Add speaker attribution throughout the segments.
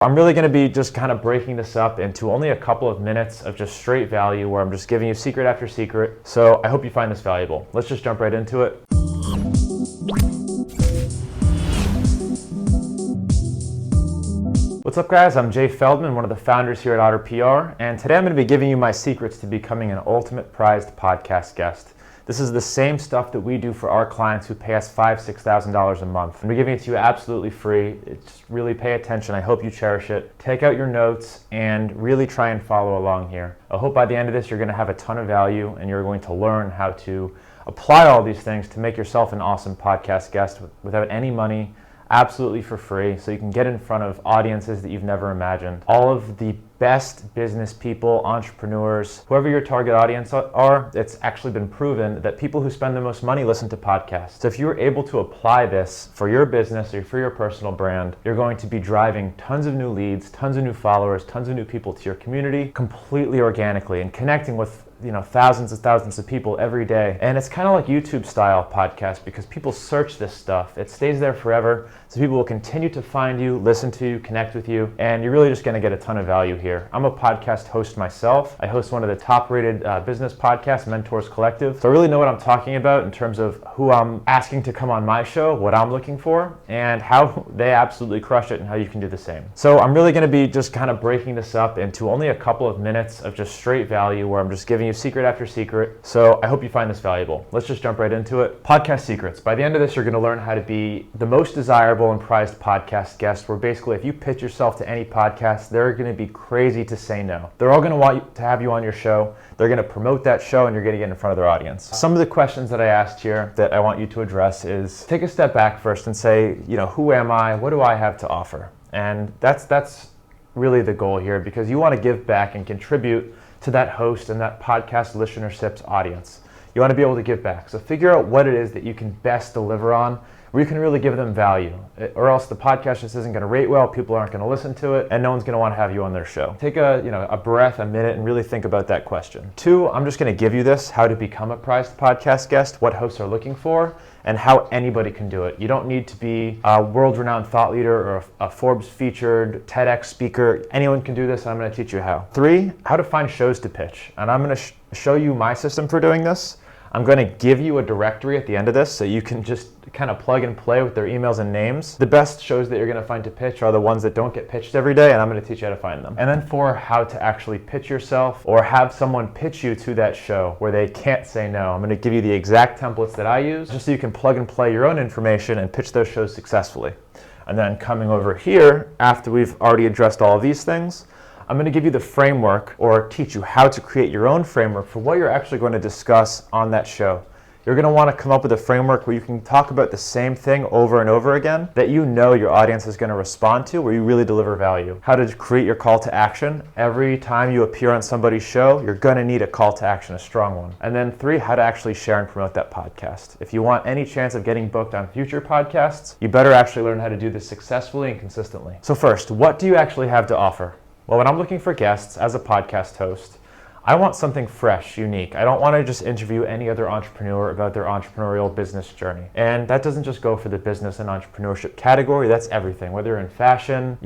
Speaker 1: I'm really going to be just kind of breaking this up into only a couple of minutes of just straight value where I'm just giving you secret after secret. So I hope you find this valuable. Let's just jump right into it. What's up, guys? I'm Jay Feldman, one of the founders here at Otter PR, and today I'm going to be giving you my secrets to becoming an ultimate prized podcast guest. This is the same stuff that we do for our clients who pay us $5,000, $6,000 a month. And we're giving it to you absolutely free. It's really pay attention. I hope you cherish it. Take out your notes and really try and follow along here. I hope by the end of this you're going to have a ton of value and you're going to learn how to apply all these things to make yourself an awesome podcast guest without any money, absolutely for free, so you can get in front of audiences that you've never imagined. All of the best business people, entrepreneurs, whoever your target audience are, it's actually been proven that people who spend the most money listen to podcasts. So if you're able to apply this for your business or for your personal brand, you're going to be driving tons of new leads, tons of new followers, tons of new people to your community completely organically and connecting with thousands and thousands of people every day. And it's kind of like YouTube style podcast because people search this stuff. It stays there forever. So people will continue to find you, listen to you, connect with you, and you're really just going to get a ton of value here. I'm a podcast host myself. I host one of the top rated business podcasts, Mentors Collective. So I really know what I'm talking about in terms of who I'm asking to come on my show, what I'm looking for, and how they absolutely crush it and how you can do the same. So I'm really going to be just kind of breaking this up into only a couple of minutes of just straight value where I'm just giving you secret after secret. So I hope you find this valuable. Let's just jump right into it. Podcast secrets. By the end of this, you're going to learn how to be the most desirable and prized podcast guest, where basically if you pitch yourself to any podcast, they're going to be crazy to say no. They're all going to want to have you on your show. They're going to promote that show and you're going to get in front of their audience. Some of the questions that I asked here that I want you to address is take a step back first and say, who am I? What do I have to offer? And that's really the goal here, because you want to give back and contribute to that host and that podcast listenership's audience. You want to be able to give back. So figure out what it is that you can best deliver on, where you can really give them value, or else the podcast just isn't going to rate well, people aren't going to listen to it, and no one's going to want to have you on their show. Take a breath, a minute, and really think about that question. 2, I'm just going to give you this, how to become a prized podcast guest, what hosts are looking for, and how anybody can do it. You don't need to be a world-renowned thought leader or a Forbes featured TEDx speaker. Anyone can do this, and I'm going to teach you how. 3, how to find shows to pitch. And I'm going to show you my system for doing this. I'm going to give you a directory at the end of this so you can just kind of plug and play with their emails and names. The best shows that you're going to find to pitch are the ones that don't get pitched every day, and I'm going to teach you how to find them. And then 4, how to actually pitch yourself or have someone pitch you to that show where they can't say no. I'm going to give you the exact templates that I use just so you can plug and play your own information and pitch those shows successfully. And then coming over here, after we've already addressed all of these things, I'm going to give you the framework, or teach you how to create your own framework for what you're actually going to discuss on that show. You're going to want to come up with a framework where you can talk about the same thing over and over again that your audience is going to respond to, where you really deliver value. How to create your call to action. Every time you appear on somebody's show, you're going to need a call to action, a strong one. And then 3, how to actually share and promote that podcast. If you want any chance of getting booked on future podcasts, you better actually learn how to do this successfully and consistently. So first, what do you actually have to offer? Well, when I'm looking for guests as a podcast host, I want something fresh, unique. I don't want to just interview any other entrepreneur about their entrepreneurial business journey. And that doesn't just go for the business and entrepreneurship category, that's everything. Whether you're in fashion,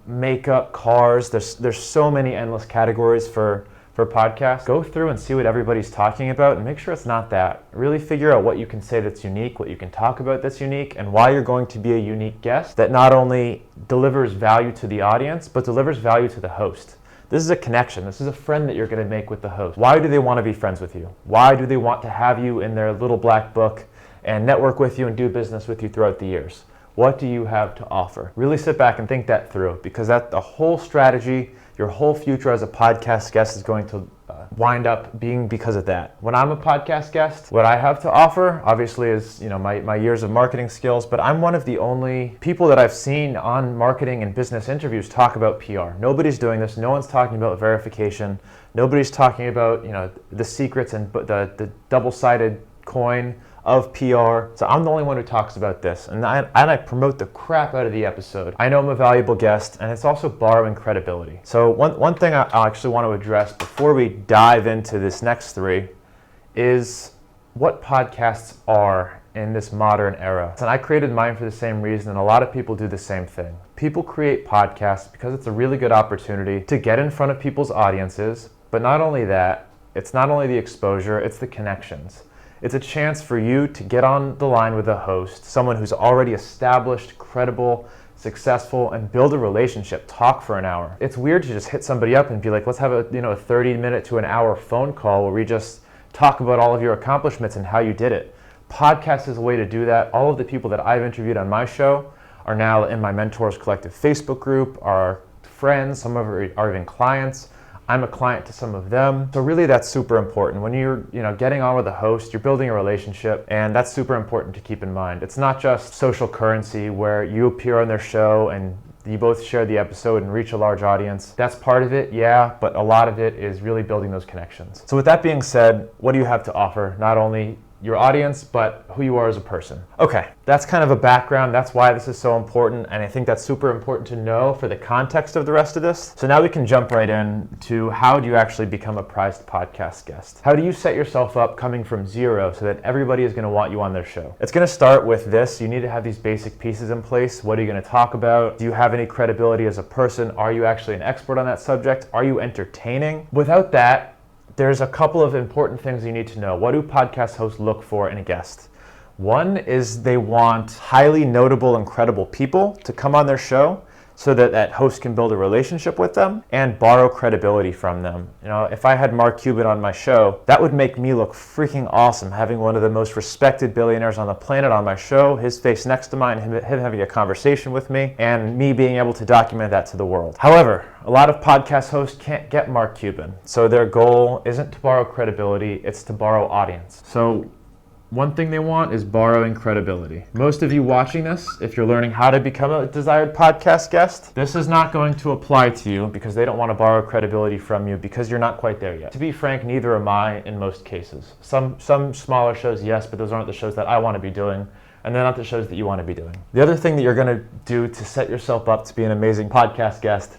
Speaker 1: makeup, cars, there's so many endless categories for podcasts. Go through and see what everybody's talking about and make sure it's not that. Really figure out what you can say that's unique, what you can talk about that's unique, and why you're going to be a unique guest that not only delivers value to the audience, but delivers value to the host. This is a connection. This is a friend that you're going to make with the host. Why do they want to be friends with you? Why do they want to have you in their little black book and network with you and do business with you throughout the years? What do you have to offer? Really sit back and think that through, because the whole strategy, your whole future as a podcast guest is going to wind up being because of that. When I'm a podcast guest, what I have to offer obviously is my years of marketing skills, but I'm one of the only people that I've seen on marketing and business interviews talk about PR. Nobody's doing this. No one's talking about verification. Nobody's talking about the secrets and the double-sided coin of PR. So I'm the only one who talks about this, and I promote the crap out of the episode. I know I'm a valuable guest, and it's also borrowing credibility. So one thing I actually want to address before we dive into this next 3 is what podcasts are in this modern era. And I created mine for the same reason, and a lot of people do the same thing. People create podcasts because it's a really good opportunity to get in front of people's audiences, but not only that, it's not only the exposure, it's the connections. It's a chance for you to get on the line with a host, someone who's already established, credible, successful, and build a relationship, talk for an hour. It's weird to just hit somebody up and be like, let's have a 30-minute to an hour phone call where we just talk about all of your accomplishments and how you did it. Podcast is a way to do that. All of the people that I've interviewed on my show are now in my Mentors Collective Facebook group, are friends, some of them are even clients. I'm a client to some of them. So really that's super important. When you're getting on with a host, you're building a relationship, and that's super important to keep in mind. It's not just social currency where you appear on their show and you both share the episode and reach a large audience. That's part of it, yeah, but a lot of it is really building those connections. So with that being said, what do you have to offer? Not only your audience, but who you are as a person. Okay, that's kind of a background. That's why this is so important, and I think that's super important to know for the context of the rest of this. So now we can jump right in to how do you actually become a prized podcast guest? How do you set yourself up coming from zero so that everybody is gonna want you on their show? It's gonna start with this. You need to have these basic pieces in place. What are you gonna talk about? Do you have any credibility as a person? Are you actually an expert on that subject? Are you entertaining? Without that, there's a couple of important things you need to know. What do podcast hosts look for in a guest? One is they want highly notable and credible people to come on their show so that that host can build a relationship with them and borrow credibility from them. If I had Mark Cuban on my show, that would make me look freaking awesome, having one of the most respected billionaires on the planet on my show, his face next to mine, him having a conversation with me, and me being able to document that to the world. However, a lot of podcast hosts can't get Mark Cuban, so their goal isn't to borrow credibility, it's to borrow audience. So one thing they want is borrowing credibility. Most of you watching this, if you're learning how to become a desired podcast guest, this is not going to apply to you because they don't want to borrow credibility from you because you're not quite there yet. To be frank, neither am I in most cases. Some smaller shows, yes, but those aren't the shows that I want to be doing, and they're not the shows that you want to be doing. The other thing that you're going to do to set yourself up to be an amazing podcast guest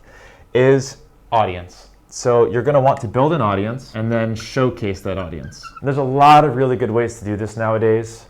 Speaker 1: is audience. So you're going to want to build an audience and then showcase that audience. There's a lot of really good ways to do this nowadays.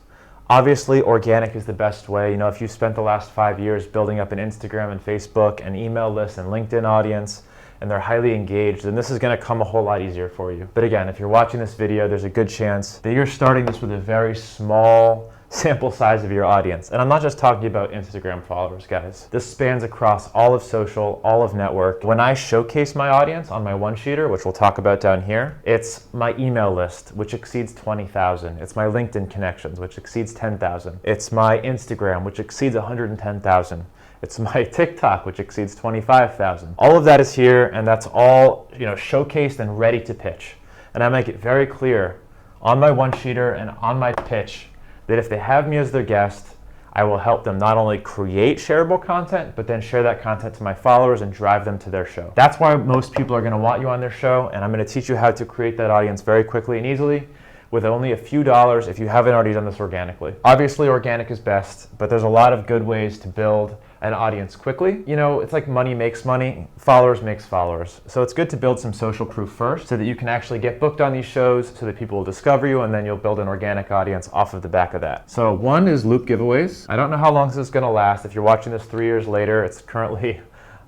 Speaker 1: Obviously, organic is the best way. If you spent the last 5 years building up an Instagram and Facebook and email list and LinkedIn audience, and they're highly engaged, then this is going to come a whole lot easier for you. But again, if you're watching this video, there's a good chance that you're starting this with a very small sample size of your audience. And I'm not just talking about Instagram followers, guys. This spans across all of social, all of network. When I showcase my audience on my one-sheeter, which we'll talk about down here, it's my email list, which exceeds 20,000. It's my LinkedIn connections, which exceeds 10,000. It's my Instagram, which exceeds 110,000. It's my TikTok, which exceeds 25,000. All of that is here, and that's all showcased and ready to pitch. And I make it very clear on my one-sheeter and on my pitch that if they have me as their guest, I will help them not only create shareable content, but then share that content to my followers and drive them to their show. That's why most people are going to want you on their show, and I'm going to teach you how to create that audience very quickly and easily with only a few dollars if you haven't already done this organically. Obviously, organic is best, but there's a lot of good ways to build an audience quickly. It's like money makes money, followers makes followers. So it's good to build some social proof first so that you can actually get booked on these shows so that people will discover you, and then you'll build an organic audience off of the back of that. So one is loop giveaways. I don't know how long this is gonna last. If you're watching this 3 years later, it's currently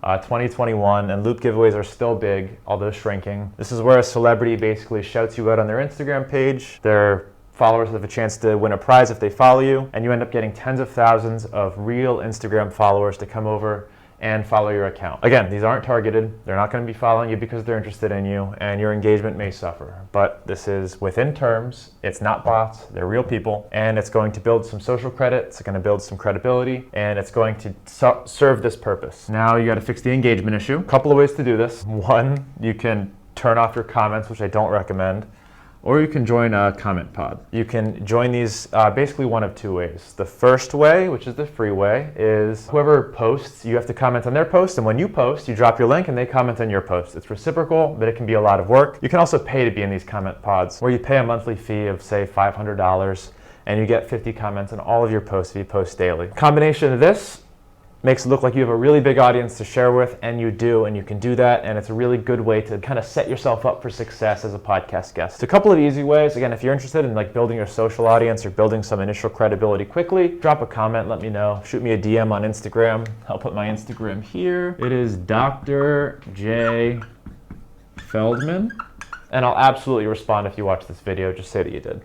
Speaker 1: 2021, and loop giveaways are still big, although shrinking. This is where a celebrity basically shouts you out on their Instagram page. Their followers have a chance to win a prize if they follow you, and you end up getting tens of thousands of real Instagram followers to come over and follow your account. Again, these aren't targeted. They're not going to be following you because they're interested in you, and your engagement may suffer. But this is within terms. It's not bots. They're real people, and it's going to build some social credit. It's going to build some credibility, and it's going to serve this purpose. Now you got to fix the engagement issue. A couple of ways to do this. One, you can turn off your comments, which I don't recommend. Or you can join a comment pod. You can join these basically one of two ways. The first way, which is the free way, is whoever posts, you have to comment on their post, and when you post, you drop your link and they comment on your post. It's reciprocal, but it can be a lot of work. You can also pay to be in these comment pods, where you pay a monthly fee of, say, $500, and you get 50 comments on all of your posts if you post daily. Combination of this makes it look like you have a really big audience to share with, and you do, and you can do that, and it's a really good way to kind of set yourself up for success as a podcast guest. So a couple of easy ways. Again, if you're interested in like building your social audience or building some initial credibility quickly, drop a comment, let me know. Shoot me a DM on Instagram. I'll put my Instagram here. It is Dr. J. Feldman, and I'll absolutely respond if you watch this video. Just say that you did.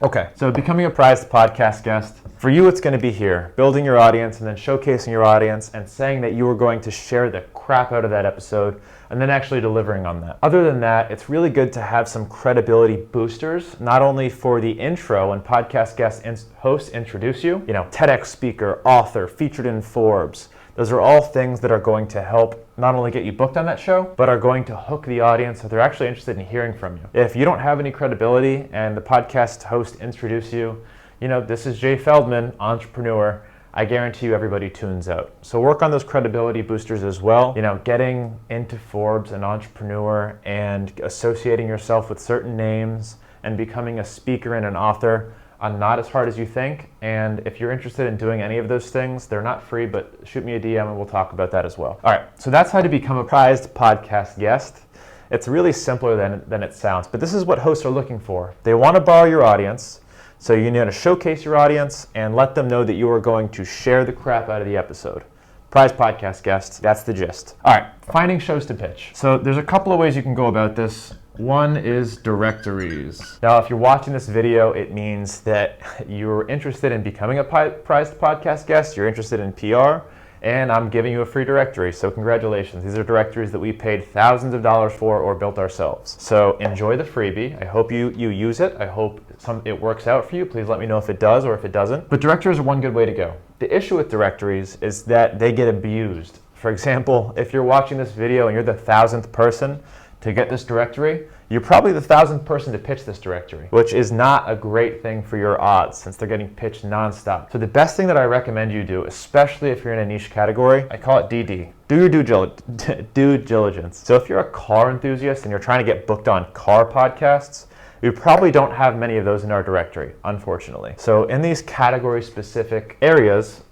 Speaker 1: Okay, so becoming a prized podcast guest, for you it's going to be here, building your audience and then showcasing your audience and saying that you are going to share the crap out of that episode and then actually delivering on that. Other than that, it's really good to have some credibility boosters, not only for the intro when podcast guests hosts introduce you, TEDx speaker, author, featured in Forbes. Those are all things that are going to help not only get you booked on that show, but are going to hook the audience so they're actually interested in hearing from you. If you don't have any credibility and the podcast host introduce you, this is Jay Feldman, entrepreneur, I guarantee you everybody tunes out. So work on those credibility boosters as well. Getting into Forbes and Entrepreneur and associating yourself with certain names and becoming a speaker and an author are not as hard as you think, and if you're interested in doing any of those things, they're not free, but shoot me a DM and we'll talk about that as well. All right, so that's how to become a prized podcast guest. It's really simpler than it sounds, but this is what hosts are looking for. They want to borrow your audience, so you need to showcase your audience and let them know that you are going to share the crap out of the episode. Prized podcast guest, that's the gist. All right, finding shows to pitch. So there's a couple of ways you can go about this. One is directories. Now, if you're watching this video, it means that you're interested in becoming a prized podcast guest, you're interested in PR, and I'm giving you a free directory, so congratulations. These are directories that we paid thousands of dollars for or built ourselves. So enjoy the freebie. I hope you use it. I hope it works out for you. Please let me know if it does or if it doesn't. But directories are one good way to go. The issue with directories is that they get abused. For example, if you're watching this video and you're the 1,000th person to get this directory, you're probably the 1,000th person to pitch this directory, which is not a great thing for your odds since they're getting pitched nonstop. So the best thing that I recommend you do, especially if you're in a niche category, I call it DD. Do your due diligence. So if you're a car enthusiast and you're trying to get booked on car podcasts, we probably don't have many of those in our directory, unfortunately. So in these category-specific areas,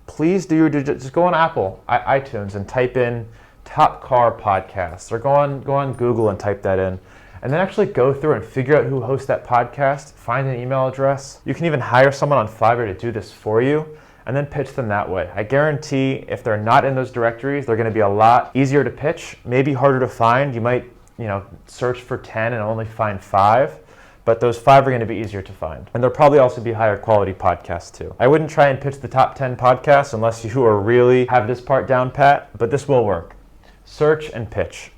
Speaker 1: please do your just go on Apple, iTunes, and type in top car podcasts, or go on Google and type that in, and then actually go through and figure out who hosts that podcast, find an email address. You can even hire someone on Fiverr to do this for you, and then pitch them that way. I guarantee if they're not in those directories, they're gonna be a lot easier to pitch, maybe harder to find. You might search for 10 and only find 5, but those 5 are gonna be easier to find. And they'll probably also be higher quality podcasts too. I wouldn't try and pitch the top 10 podcasts unless you are really have this part down pat, but this will work. Search and pitch.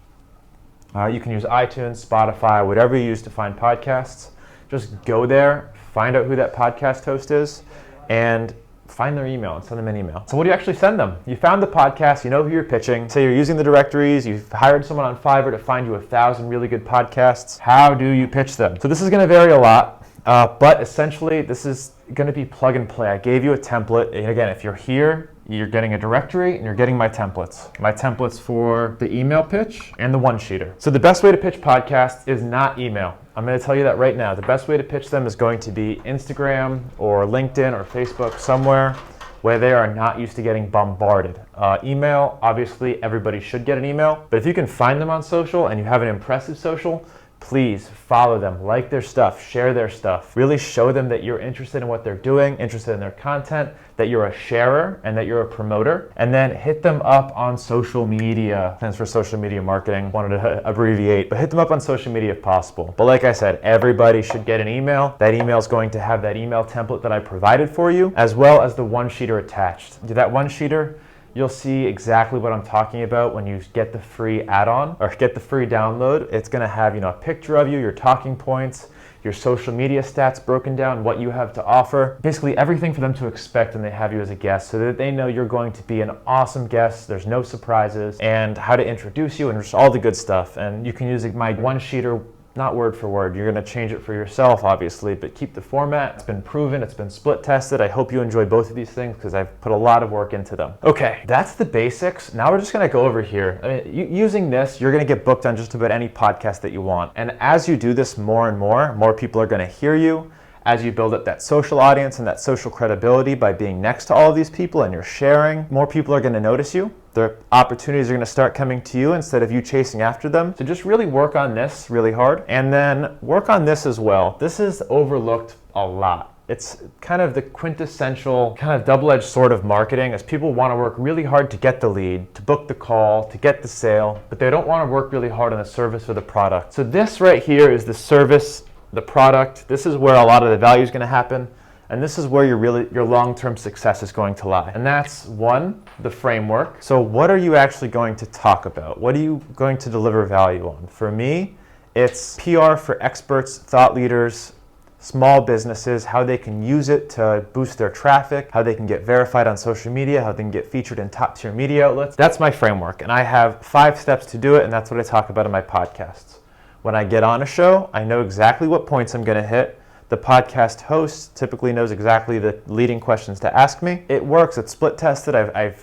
Speaker 1: You can use iTunes, Spotify, whatever you use to find podcasts. Just go there, find out who that podcast host is, and find their email and send them an email. So what do you actually send them? You found the podcast, you know who you're pitching. Say you're using the directories, you've hired someone on Fiverr to find you 1,000 really good podcasts. How do you pitch them? So this is gonna vary a lot, but essentially this is gonna be plug and play. I gave you a template. And again, if you're here, you're getting a directory and you're getting my templates. My templates for the email pitch and the one-sheeter. So the best way to pitch podcasts is not email. I'm going to tell you that right now. The best way to pitch them is going to be Instagram or LinkedIn or Facebook, somewhere where they are not used to getting bombarded. Email, obviously everybody should get an email, but if you can find them on social and you have an impressive social, please follow them, like their stuff, share their stuff. Really show them that you're interested in what they're doing, interested in their content, that you're a sharer and that you're a promoter. And then hit them up on social media. Stands for social media marketing. Wanted to abbreviate, but hit them up on social media if possible. But like I said, everybody should get an email. That email is going to have that email template that I provided for you, as well as the one-sheeter attached. That one-sheeter, you'll see exactly what I'm talking about when you get the free add-on or get the free download. It's gonna have a picture of you, your talking points, your social media stats broken down, what you have to offer, basically everything for them to expect when they have you as a guest so that they know you're going to be an awesome guest, there's no surprises, and how to introduce you and just all the good stuff. And you can use my one-sheeter, not word for word. You're going to change it for yourself, obviously, but keep the format. It's been proven. It's been split tested. I hope you enjoy both of these things because I've put a lot of work into them. Okay, that's the basics. Now we're just going to go over here. I mean, using this, you're going to get booked on just about any podcast that you want. And as you do this more and more people are going to hear you, As you build up that social audience and that social credibility by being next to all of these people and you're sharing, more people are going to notice you. The opportunities are going to start coming to you instead of you chasing after them. So just really work on this really hard, and then work on this as well. This is overlooked a lot. It's kind of the quintessential kind of double-edged sword of marketing, as people want to work really hard to get the lead, to book the call, to get the sale, but they don't want to work really hard on the service or the product. So this right here is the service, the product. This is where a lot of the value is going to happen, and this is where your long-term success is going to lie. And that's one, the framework. So what are you actually going to talk about? What are you going to deliver value on? For me, it's PR for experts, thought leaders, small businesses, how they can use it to boost their traffic, how they can get verified on social media, how they can get featured in top-tier media outlets. That's my framework, and I have 5 steps to do it, and that's what I talk about in my podcasts. When I get on a show, I know exactly what points I'm going to hit. The podcast host typically knows exactly the leading questions to ask me. It works. It's split tested. I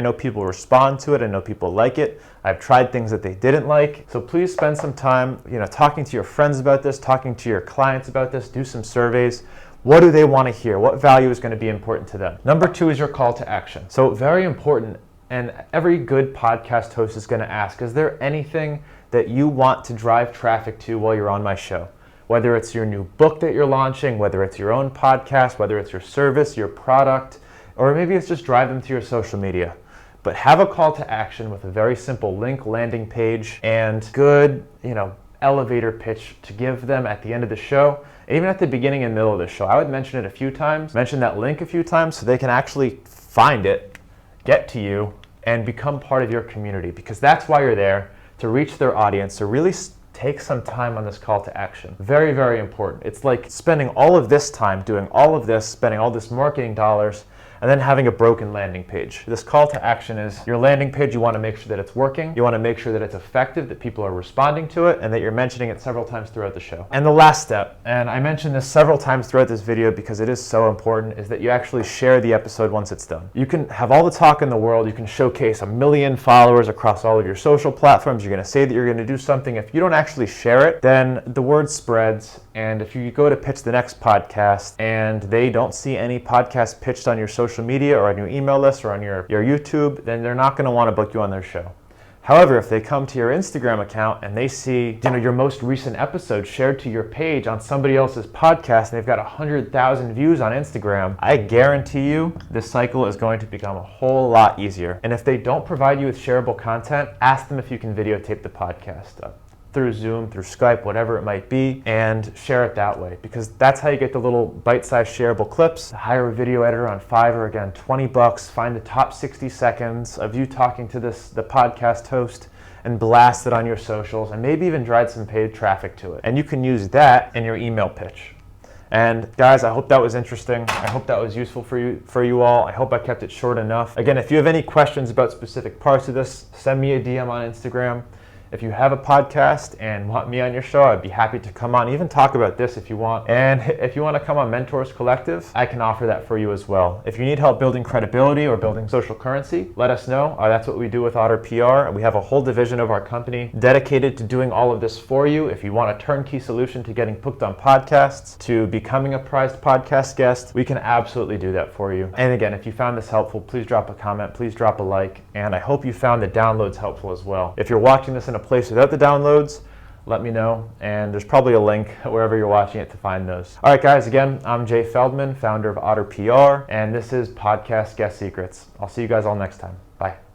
Speaker 1: know people respond to it. I know people like it. I've tried things that they didn't like. So please spend some time, talking to your friends about this, talking to your clients about this. Do some surveys. What do they want to hear? What value is going to be important to them? Number 2 is your call to action. So very important. And every good podcast host is going to ask, is there anything that you want to drive traffic to while you're on my show? Whether it's your new book that you're launching, whether it's your own podcast, whether it's your service, your product, or maybe it's just drive them to your social media. But have a call to action with a very simple link, landing page, and good, elevator pitch to give them at the end of the show, even at the beginning and middle of the show. I would mention it a few times, mention that link a few times so they can actually find it, get to you, and become part of your community, because that's why you're there, to reach their audience, to really take some time on this call to action. Very, very important. It's like spending all of this time doing all of this, spending all this marketing dollars, and then having a broken landing page. This call to action is your landing page. You want to make sure that it's working. You want to make sure that it's effective, that people are responding to it, and that you're mentioning it several times throughout the show. And the last step, and I mentioned this several times throughout this video because it is so important, is that you actually share the episode once it's done. You can have all the talk in the world. You can showcase 1 million followers across all of your social platforms. You're going to say that you're going to do something. If you don't actually share it, then the word spreads. And if you go to pitch the next podcast and they don't see any podcast pitched on your social media or on your email list or on your YouTube, then they're not going to want to book you on their show. However, if they come to your Instagram account and they see your most recent episode shared to your page on somebody else's podcast and they've got 100,000 views on Instagram, I guarantee you this cycle is going to become a whole lot easier. And if they don't provide you with shareable content, ask them if you can videotape the podcast through Zoom, through Skype, whatever it might be, and share it that way, because that's how you get the little bite-sized shareable clips. Hire a video editor on Fiverr, again, $20, find the top 60 seconds of you talking to the podcast host and blast it on your socials, and maybe even drive some paid traffic to it. And you can use that in your email pitch. And guys, I hope that was interesting. I hope that was useful for you all. I hope I kept it short enough. Again, if you have any questions about specific parts of this, send me a DM on Instagram. If you have a podcast and want me on your show, I'd be happy to come on, even talk about this if you want. And if you want to come on Mentors Collective, I can offer that for you as well. If you need help building credibility or building social currency, let us know. That's what we do with Otter PR. We have a whole division of our company dedicated to doing all of this for you. If you want a turnkey solution to getting booked on podcasts, to becoming a prized podcast guest, we can absolutely do that for you. And again, if you found this helpful, please drop a comment, please drop a like, and I hope you found the downloads helpful as well. If you're watching this in a place without the downloads, let me know, and there's probably a link wherever you're watching it to find those. All right, guys, again, I'm Jay Feldman, founder of Otter PR, and this is Podcast Guest Secrets. I'll see you guys all next time. Bye.